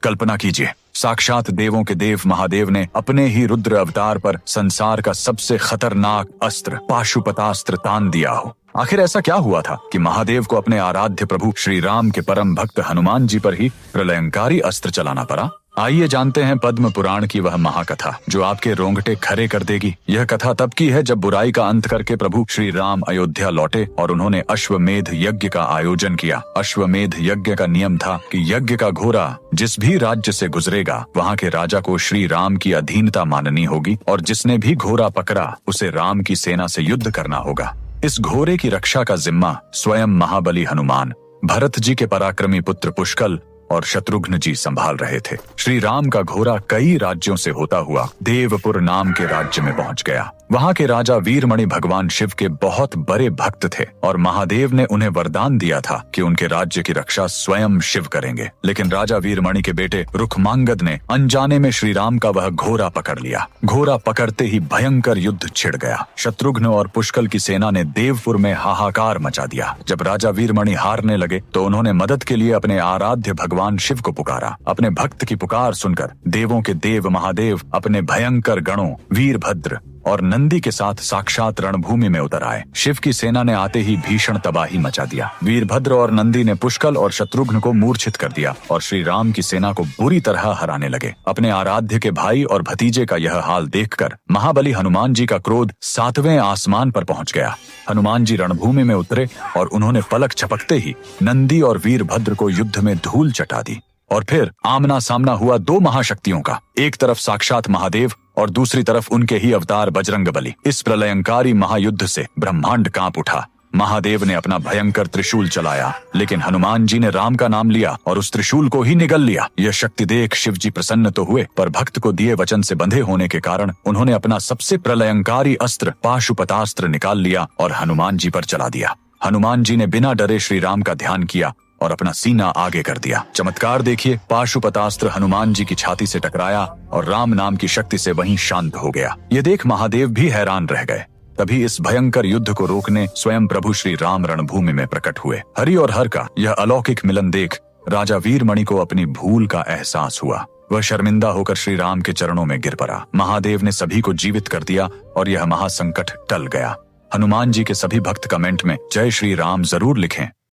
कल्पना कीजिए, साक्षात देवों के देव महादेव ने अपने ही रुद्र अवतार पर संसार का सबसे खतरनाक अस्त्र पाशुपतास्त्र तान दिया हो। आखिर ऐसा क्या हुआ था कि महादेव को अपने आराध्य प्रभु श्री राम के परम भक्त हनुमान जी पर ही प्रलयंकारी अस्त्र चलाना पड़ा? आइए जानते हैं पद्म पुराण की वह महाकथा जो आपके रोंगटे खड़े कर देगी। यह कथा तब की है जब बुराई का अंत करके प्रभु श्री राम अयोध्या लौटे और उन्होंने अश्वमेध यज्ञ का आयोजन किया। अश्वमेध यज्ञ का नियम था कि यज्ञ का घोड़ा जिस भी राज्य से गुजरेगा वहाँ के राजा को श्री राम की अधीनता माननी होगी और जिसने भी घोड़ा पकड़ा उसे राम की सेना से युद्ध करना होगा। इस घोड़े की रक्षा का जिम्मा स्वयं महाबली हनुमान, भरत जी के पराक्रमी पुत्र पुष्कल और शत्रुघ्न जी संभाल रहे थे। श्री राम का घोड़ा कई राज्यों से होता हुआ देवपुर नाम के राज्य में पहुंच गया। वहां के राजा वीरमणि भगवान शिव के बहुत बड़े भक्त थे और महादेव ने उन्हें वरदान दिया था कि उनके राज्य की रक्षा स्वयं शिव करेंगे। लेकिन राजा वीरमणि के बेटे रुक्मांगद ने अनजाने में श्री राम का वह घोड़ा पकड़ लिया। घोड़ा पकड़ते ही भयंकर युद्ध छिड़ गया। शत्रुघ्न और पुष्कल की सेना ने देवपुर में हाहाकार मचा दिया। जब राजा वीरमणि हारने लगे तो उन्होंने मदद के लिए अपने आराध्य भगवान शिव को पुकारा। अपने भक्त की पुकार सुनकर देवों के देव महादेव अपने भयंकर गणों वीरभद्र और नंदी के साथ साक्षात रणभूमि में उतर आए। शिव की सेना ने आते ही भीषण तबाही मचा दिया। वीरभद्र और नंदी ने पुष्कल और शत्रुघ्न को मूर्छित कर दिया और श्री राम की सेना को बुरी तरह हराने लगे। अपने आराध्य के भाई और भतीजे का यह हाल देखकर महाबली हनुमान जी का क्रोध 7वें आसमान पर पहुंच गया। हनुमान जी रणभूमि में उतरे और उन्होंने पलक झपकते ही नंदी और वीरभद्र को युद्ध में धूल चटा दी। और फिर आमना सामना हुआ दो महाशक्तियों का, एक तरफ साक्षात महादेव और दूसरी तरफ उनके ही अवतार बजरंगबली। इस प्रलयंकारी महायुद्ध से ब्रह्मांड कांप उठा। महादेव ने अपना भयंकर त्रिशूल चलाया लेकिन हनुमान जी ने राम का नाम लिया और उस त्रिशूल को ही निगल लिया। यह शक्ति देख शिव जी प्रसन्न तो हुए पर भक्त को दिए वचन से बंधे होने के कारण उन्होंने अपना सबसे प्रलयंकारी अस्त्र पाशुपतास्त्र निकाल लिया और हनुमान जी पर चला दिया। हनुमान जी ने बिना डरे श्री राम का ध्यान किया और अपना सीना आगे कर दिया। चमत्कार देखिए, पाशुपतास्त्र हनुमान जी की छाती से टकराया और राम नाम की शक्ति से वहीं शांत हो गया। ये देख महादेव भी हैरान रह गए। तभी इस भयंकर युद्ध को रोकने स्वयं प्रभु श्री राम रणभूमि में प्रकट हुए। हरि और हर का यह अलौकिक मिलन देख राजा वीरमणि को अपनी भूल का एहसास हुआ। वह शर्मिंदा होकर श्री राम के चरणों में गिर पड़ा। महादेव ने सभी को जीवित कर दिया और यह महासंकट टल गया। हनुमान जी के सभी भक्त कमेंट में जय श्री राम जरूर लिखें।